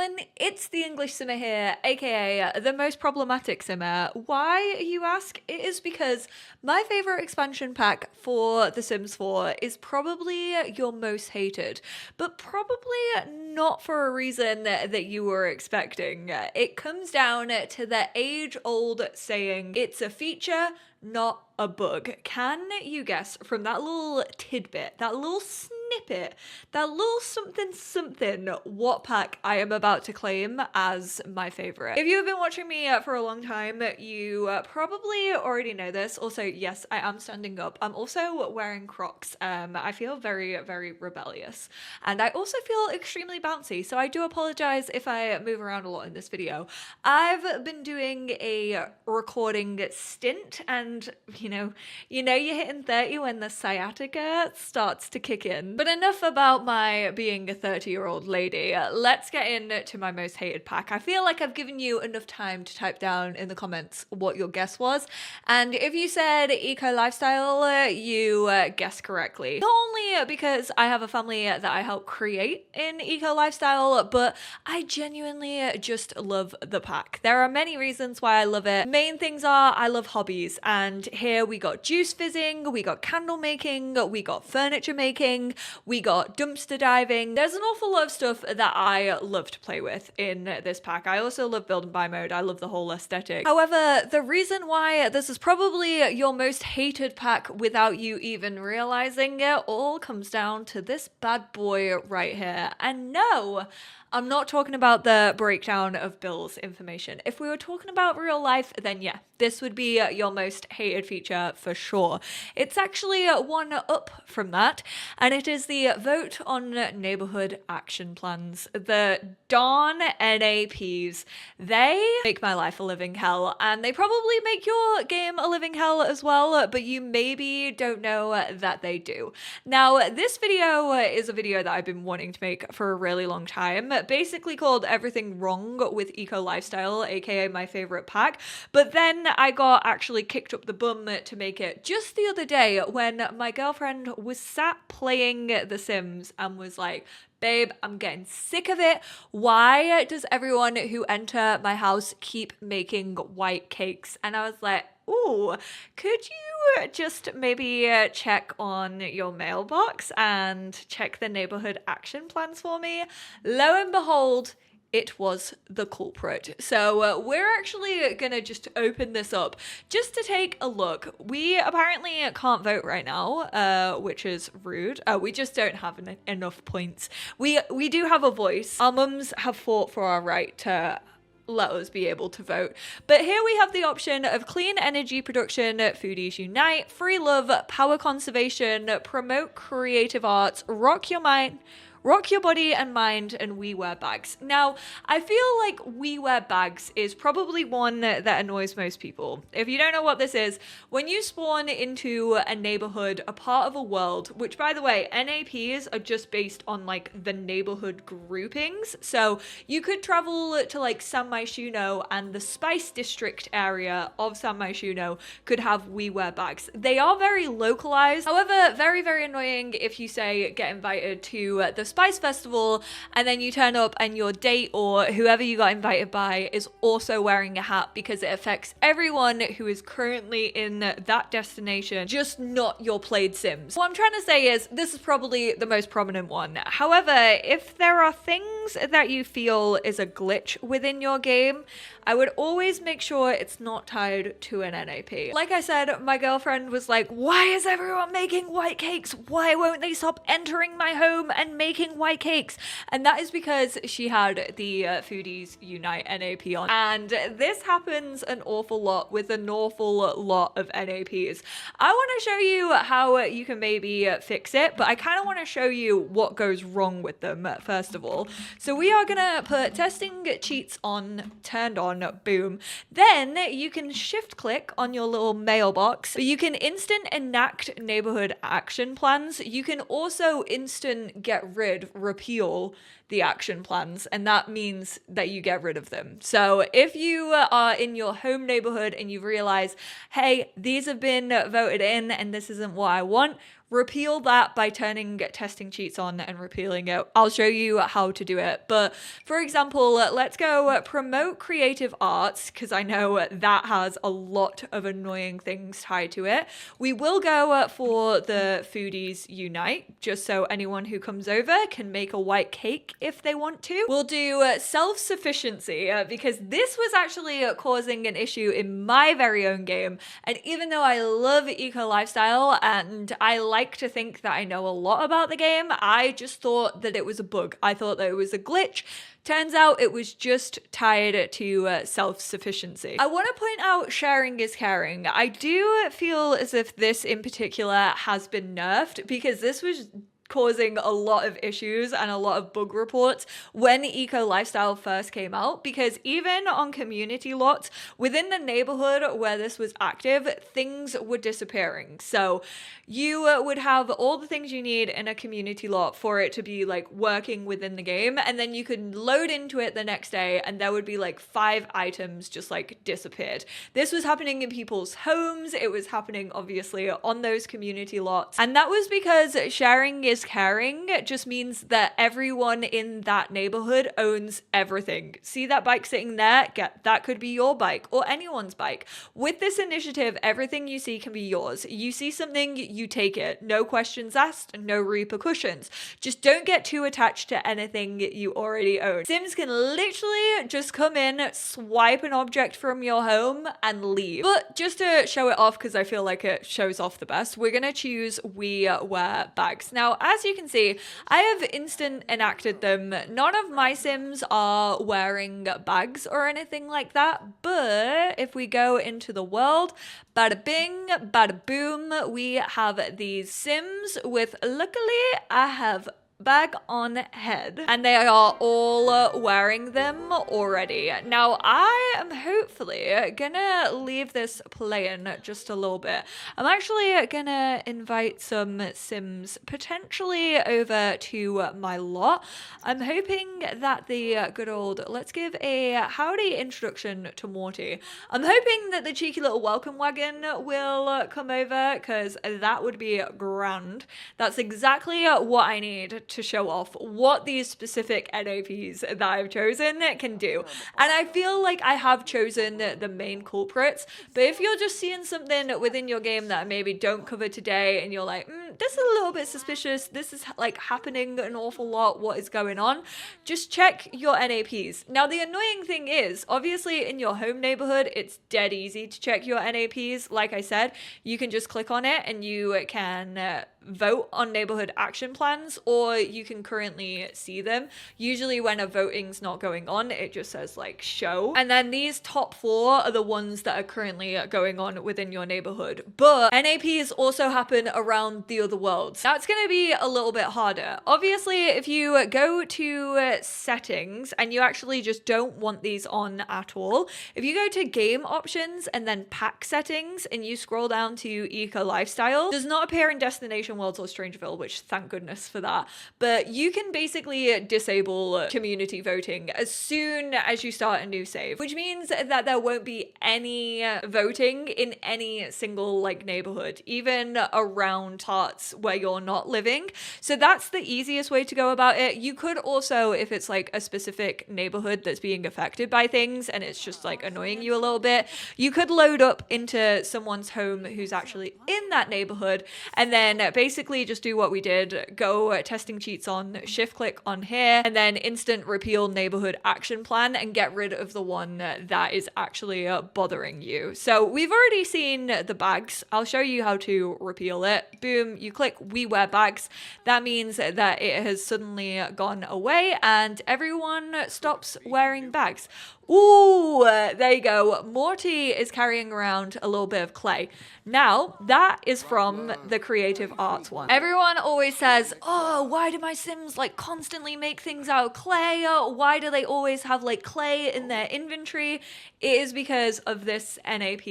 everyone, it's the English Simmer here, aka the most problematic simmer. Why, you ask? It is because my favorite expansion pack for The Sims 4 is probably your most hated, but probably not for a reason that you were expecting. It comes down to the age-old saying, it's a feature, not a bug. Can you guess from that little tidbit, that little snippet, that little something, what pack I am about to claim as my favorite? If you have been watching me for a long time, you probably already know this. Also, yes, I am standing up. I'm also wearing Crocs. I feel very, very rebellious. And I also feel extremely bouncy, so I do apologize if I move around a lot in this video. I've been doing a recording stint, and you're hitting 30 when the sciatica starts to kick in. But enough about my being a 30-year-old lady. Let's get into my most hated pack. I feel like I've given you enough time to type down in the comments what your guess was. And if you said eco lifestyle, you guessed correctly. Not only because I have a family that I help create in eco lifestyle, but I genuinely just love the pack. There are many reasons why I love it. Main things are I love hobbies, and here we got juice fizzing, we got candle making, we got furniture making, we got dumpster diving. There's an awful lot of stuff that I love to play with in this pack. I also love build and buy mode. I love the whole aesthetic. However, the reason why this is probably your most hated pack without you even realizing it all comes down to this bad boy right here. And no, I'm not talking about the breakdown of Bill's information. If we were talking about real life, then yeah, this would be your most hated feature for sure. It's actually one up from that, and it is the vote on neighborhood action plans. The darn NAPs. They make my life a living hell, and they probably make your game a living hell as well, but you maybe don't know that they do. Now, this video is a video that I've been wanting to make for a really long time, basically called Everything Wrong with Eco Lifestyle, aka my favorite pack. But then I got actually kicked up the bum to make it just the other day when my girlfriend was sat playing The Sims and was like, babe, I'm getting sick of it. Why does everyone who enter my house keep making white cakes? And I was like, ooh, could you just maybe check on your mailbox and check the neighborhood action plans for me? Lo and behold, it was the culprit. So we're actually gonna just open this up just to take a look. We apparently can't vote right now, which is rude. We just don't have enough points. We do have a voice. Our mums have fought for our right to let us be able to vote. But here we have the option of clean energy production, foodies unite, free love, power conservation, promote creative arts, rock your body and mind, and we wear bags. Now, I feel like we wear bags is probably one that annoys most people. If you don't know what this is, when you spawn into a neighborhood, a part of a world, which by the way, NAPs are just based on like the neighborhood groupings. So you could travel to like San Myshuno, and the Spice District area of San Myshuno could have we wear bags. They are very localized. However, very, very annoying if you say get invited to the Spice Festival and then you turn up and your date or whoever you got invited by is also wearing a hat, because it affects everyone who is currently in that destination, just not your played Sims. What I'm trying to say is this is probably the most prominent one. However, if there are things that you feel is a glitch within your game, I would always make sure it's not tied to an NAP. Like I said, my girlfriend was like, why is everyone making white cakes? Why won't they stop entering my home and making white cakes? And that is because she had the Foodies Unite NAP on. And this happens an awful lot with an awful lot of NAPs. I want to show you how you can maybe fix it, but I kind of want to show you what goes wrong with them first of all. So we are gonna put testing cheats on, turned on, boom. Then you can shift click on your little mailbox, but you can instant enact neighborhood action plans. You can also instant get rid, repeal the action plans, and that means that you get rid of them. So if you are in your home neighborhood and you realize, hey, these have been voted in and this isn't what I want, repeal that by turning testing cheats on and repealing it. I'll show you how to do it. But for example, let's go promote creative arts, because I know that has a lot of annoying things tied to it. We will go for the Foodies Unite, just so anyone who comes over can make a white cake if they want to. We'll do self-sufficiency, because this was actually causing an issue in my very own game. And even though I love eco lifestyle and I like to think that I know a lot about the game, I just thought that it was a bug. I thought that it was a glitch. Turns out it was just tied to self-sufficiency. I want to point out sharing is caring. I do feel as if this in particular has been nerfed, because this was causing a lot of issues and a lot of bug reports when eco lifestyle first came out, because even on community lots within the neighborhood where this was active, things were disappearing. So you would have all the things you need in a community lot for it to be like working within the game, and then you could load into it the next day and there would be like 5 items just like disappeared. This was happening in people's homes. It was happening obviously on those community lots, and that was because sharing is caring just means that everyone in that neighborhood owns everything. See that bike sitting there? That could be your bike or anyone's bike. With this initiative, everything you see can be yours. You see something, you take it. No questions asked, no repercussions. Just don't get too attached to anything you already own. Sims can literally just come in, swipe an object from your home and leave. But just to show it off, because I feel like it shows off the best, we're gonna choose we wear bags. Now, as you can see, I have instant enacted them. None of my Sims are wearing bags or anything like that, but if we go into the world, bada bing, bada boom, we have these Sims with, luckily, I have bag on head, and they are all wearing them already. Now I am hopefully gonna leave this playing just a little bit. I'm actually gonna invite some Sims potentially over to my lot. I'm hoping that the good old, let's give a howdy introduction to Morty. I'm hoping that the cheeky little welcome wagon will come over, because that would be grand. That's exactly what I need to show off what these specific NAPs that I've chosen can do. And I feel like I have chosen the main culprits, but if you're just seeing something within your game that I maybe don't cover today and you're like, this is a little bit suspicious, this is like happening an awful lot, what is going on, just check your NAPs. Now the annoying thing is, obviously in your home neighborhood, it's dead easy to check your NAPs. Like I said, you can just click on it and you can vote on neighborhood action plans, or you can currently see them. Usually when a voting's not going on, it just says like show, and then these top 4 are the ones that are currently going on within your neighborhood. But NAPs also happen around the other worlds. That's going to be a little bit harder. Obviously, if you go to settings and you actually just don't want these on at all, if you go to game options and then pack settings and you scroll down to eco lifestyle, does not appear in destination worlds or Strangeville, which thank goodness for that. But you can basically disable community voting as soon as you start a new save, which means that there won't be any voting in any single like neighborhood, even around parts where you're not living. So that's the easiest way to go about it. You could also, if it's like a specific neighborhood that's being affected by things and it's just like annoying you a little bit, you could load up into someone's home who's actually in that neighborhood and then basically just do what we did, go testing cheats on, shift click on here, and then instant repeal neighborhood action plan and get rid of the one that is actually bothering you. So we've already seen the bags. I'll show you how to repeal it. Boom, you click we wear bags. That means that it has suddenly gone away and everyone stops wearing bags. Ooh, there you go. Morty is carrying around a little bit of clay. Now, that is from the creative arts one. Everyone always says, oh, why do my Sims like constantly make things out of clay? Why do they always have like clay in their inventory? It is because of this NAP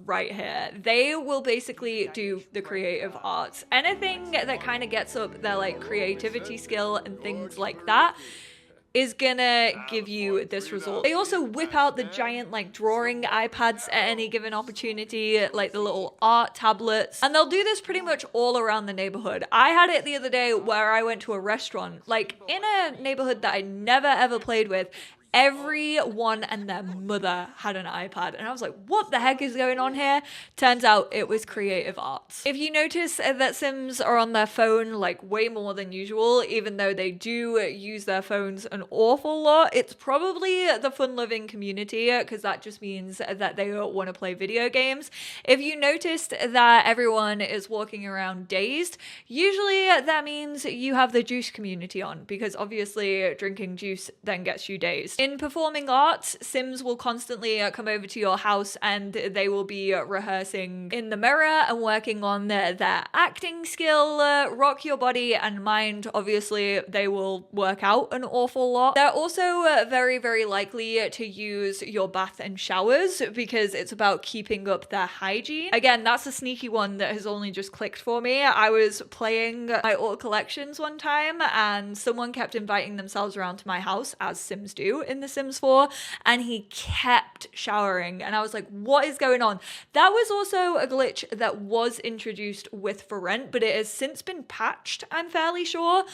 right here. They will basically do the creative arts. Anything that kind of gets up their like creativity skill and things like that, is gonna give you this result. They also whip out the giant like drawing iPads at any given opportunity, like the little art tablets, and they'll do this pretty much all around the neighborhood. I had it the other day where I went to a restaurant, like in a neighborhood that I never ever played with. Everyone and their mother had an iPad, and I was like, what the heck is going on here? Turns out it was creative arts. If you notice that Sims are on their phone like way more than usual, even though they do use their phones an awful lot, it's probably the fun-loving community, because that just means that they want to play video games. If you noticed that everyone is walking around dazed, usually that means you have the juice community on, because obviously drinking juice then gets you dazed. In performing arts, Sims will constantly come over to your house and they will be rehearsing in the mirror and working on their acting skill. Rock your body and mind, obviously, they will work out an awful lot. They're also very, very likely to use your bath and showers because it's about keeping up their hygiene. Again, that's a sneaky one that has only just clicked for me. I was playing my all collections one time and someone kept inviting themselves around to my house, as Sims do in The Sims 4, and he kept showering, and I was like, what is going on? That was also a glitch that was introduced with For Rent, but it has since been patched, I'm fairly sure.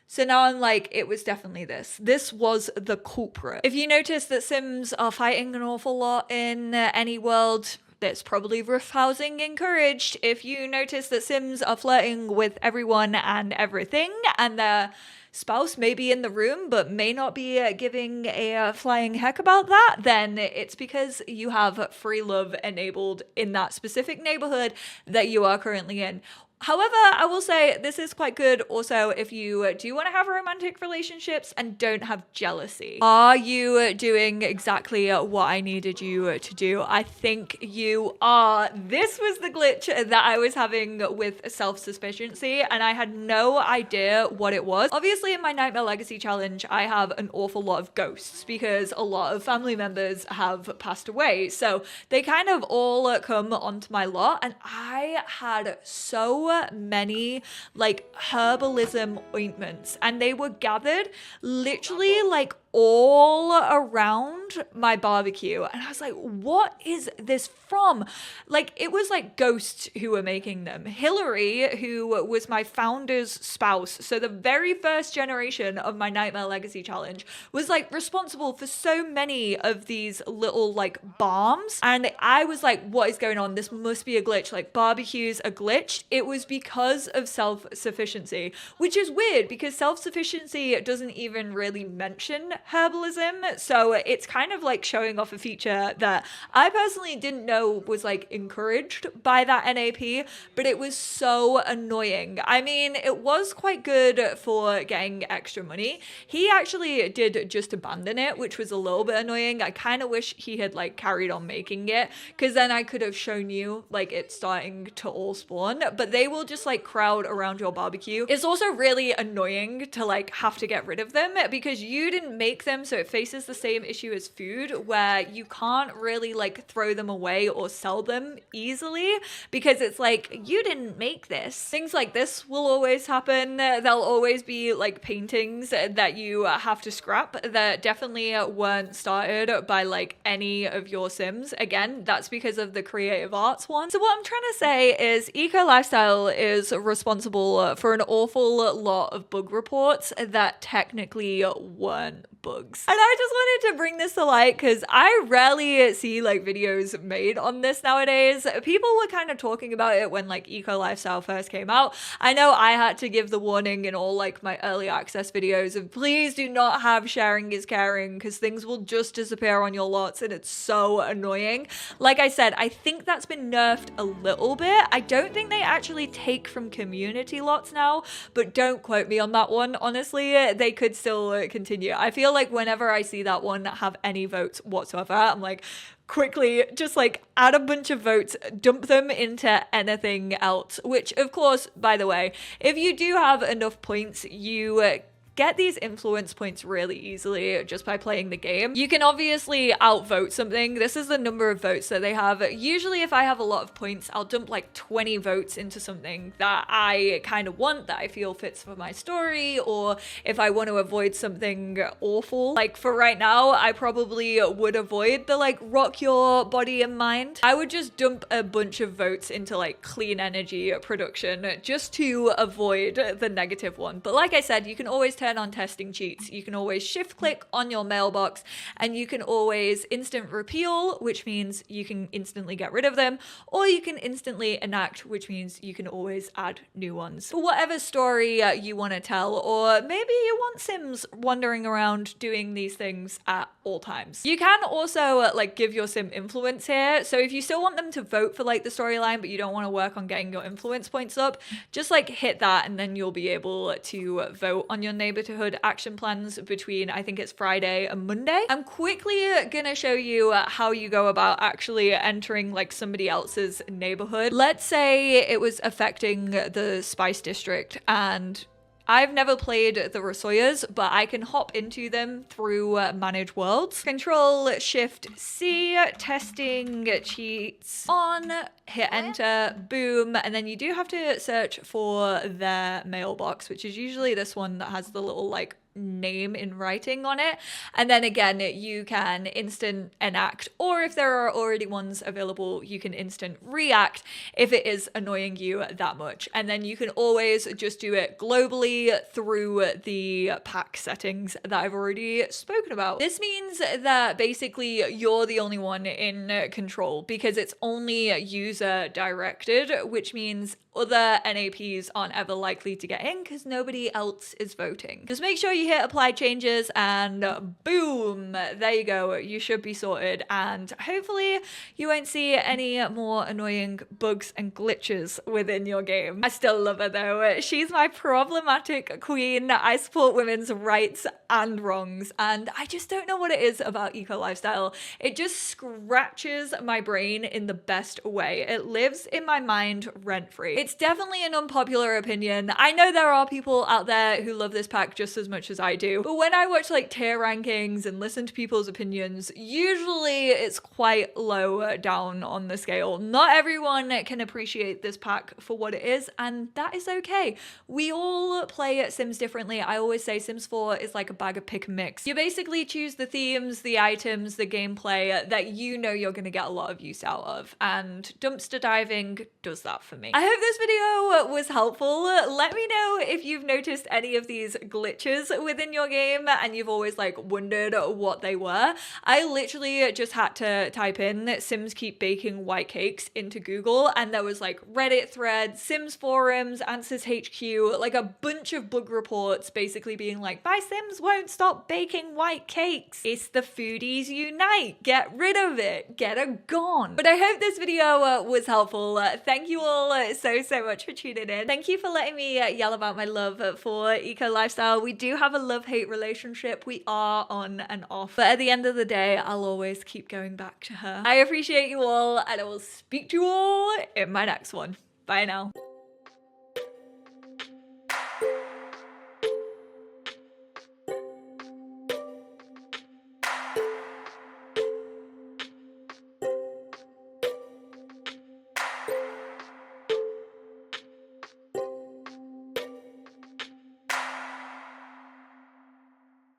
So now I'm like, it was definitely this. This was the culprit. If you notice that Sims are fighting an awful lot in any world, that's probably roughhousing encouraged. If you notice that Sims are flirting with everyone and everything, and their spouse may be in the room but may not be giving a flying heck about that, then it's because you have free love enabled in that specific neighborhood that you are currently in. However, I will say this is quite good also if you do want to have romantic relationships and don't have jealousy. Are you doing exactly what I needed you to do? I think you are. This was the glitch that I was having with self-sufficiency, and I had no idea what it was. Obviously, in my Nightmare Legacy challenge, I have an awful lot of ghosts because a lot of family members have passed away. So they kind of all come onto my lot, and I had so many like herbalism ointments, and they were gathered literally like all around my barbecue, and I was like, what is this from? Like, it was like ghosts who were making them. Hillary, who was my founder's spouse, so the very first generation of my Nightmare Legacy challenge, was like responsible for so many of these little like balms, and I was like, what is going on? This must be a glitch. Like, barbecues are glitched. It was because of self-sufficiency, which is weird because self-sufficiency doesn't even really mention herbalism, so it's kind of like showing off a feature that I personally didn't know was like encouraged by that NAP, but it was so annoying. I mean, it was quite good for getting extra money. He actually did just abandon it, which was a little bit annoying. I kind of wish he had like carried on making it, because then I could have shown you like it's starting to all spawn, but they will just like crowd around your barbecue. It's also really annoying to like have to get rid of them because you didn't make them, so it faces the same issue as food where you can't really like throw them away or sell them easily because it's like, you didn't make this. Things like this will always happen. There'll always be like paintings that you have to scrap that definitely weren't started by like any of your Sims. Again, that's because of the creative arts one. So what I'm trying to say is eco lifestyle is responsible for an awful lot of bug reports that technically weren't bugs. And I just wanted to bring this to light because I rarely see like videos made on this nowadays. People were kind of talking about it when like eco lifestyle first came out. I know I had to give the warning in all like my early access videos of please do not have sharing is caring because things will just disappear on your lots and it's so annoying. Like I said, I think that's been nerfed a little bit. I don't think they actually take from community lots now, but don't quote me on that one. Honestly, they could still continue. I feel like whenever I see that one have any votes whatsoever, I'm like, quickly just like add a bunch of votes, dump them into anything else, which of course, by the way, if you do have enough points, you get these influence points really easily just by playing the game. You can obviously outvote something. This is the number of votes that they have. Usually if I have a lot of points, I'll dump like 20 votes into something that I kind of want, that I feel fits for my story, or if I want to avoid something awful. Like for right now, I probably would avoid the like rock your body and mind. I would just dump a bunch of votes into like clean energy production just to avoid the negative one. But like I said, you can always turn on testing cheats. You can always shift click on your mailbox, and you can always instant repeal, which means you can instantly get rid of them, or you can instantly enact, which means you can always add new ones for whatever story you want to tell. Or maybe you want Sims wandering around doing these things at all times. You can also like give your Sim influence here. So if you still want them to vote for like the storyline, but you don't want to work on getting your influence points up, just like hit that, and then you'll be able to vote on your neighborhood action plans between, I think it's Friday and Monday. I'm quickly gonna show you how you go about actually entering like somebody else's neighborhood. Let's say it was affecting the Spice District, and I've never played the Rasoyas, but I can hop into them through Manage Worlds. Control Shift C, testing cheats on, hit enter, boom, and then you do have to search for their mailbox, which is usually this one that has the little like name in writing on it. And then again, you can instant enact, or if there are already ones available, you can instant react if it is annoying you that much. And then you can always just do it globally through the pack settings that I've already spoken about. This means that basically you're the only one in control because it's only user directed, which means other NAPs aren't ever likely to get in because nobody else is voting. Just make sure you hit apply changes, and boom, there you go. You should be sorted, and hopefully you won't see any more annoying bugs and glitches within your game. I still love her though. She's my problematic queen. I support women's rights and wrongs, and I just don't know what it is about eco lifestyle. It just scratches my brain in the best way. It lives in my mind rent free. It's definitely an unpopular opinion. I know there are people out there who love this pack just as much as I do, but when I watch like tier rankings and listen to people's opinions, usually it's quite low down on the scale. Not everyone can appreciate this pack for what it is, and that is okay. We all play Sims differently. I always say Sims 4 is like a bag of pick and mix. You basically choose the themes, the items, the gameplay that you know you're going to get a lot of use out of, and dumpster diving does that for me. I hope this video was helpful. Let me know if you've noticed any of these glitches within your game and you've always like wondered what they were. I literally just had to type in Sims keep baking white cakes into Google, and there was like Reddit threads, Sims forums, Answers HQ, like a bunch of bug reports basically being like, my Sims won't stop baking white cakes. It's the foodies unite. Get rid of it. Get it gone. But I hope this video was helpful. Thank you all so much for tuning in. Thank you for letting me yell about my love for eco lifestyle. We do have a love-hate relationship. We are on and off, but at the end of the day, I'll always keep going back to her. I appreciate you all, and I will speak to you all in my next one. Bye now.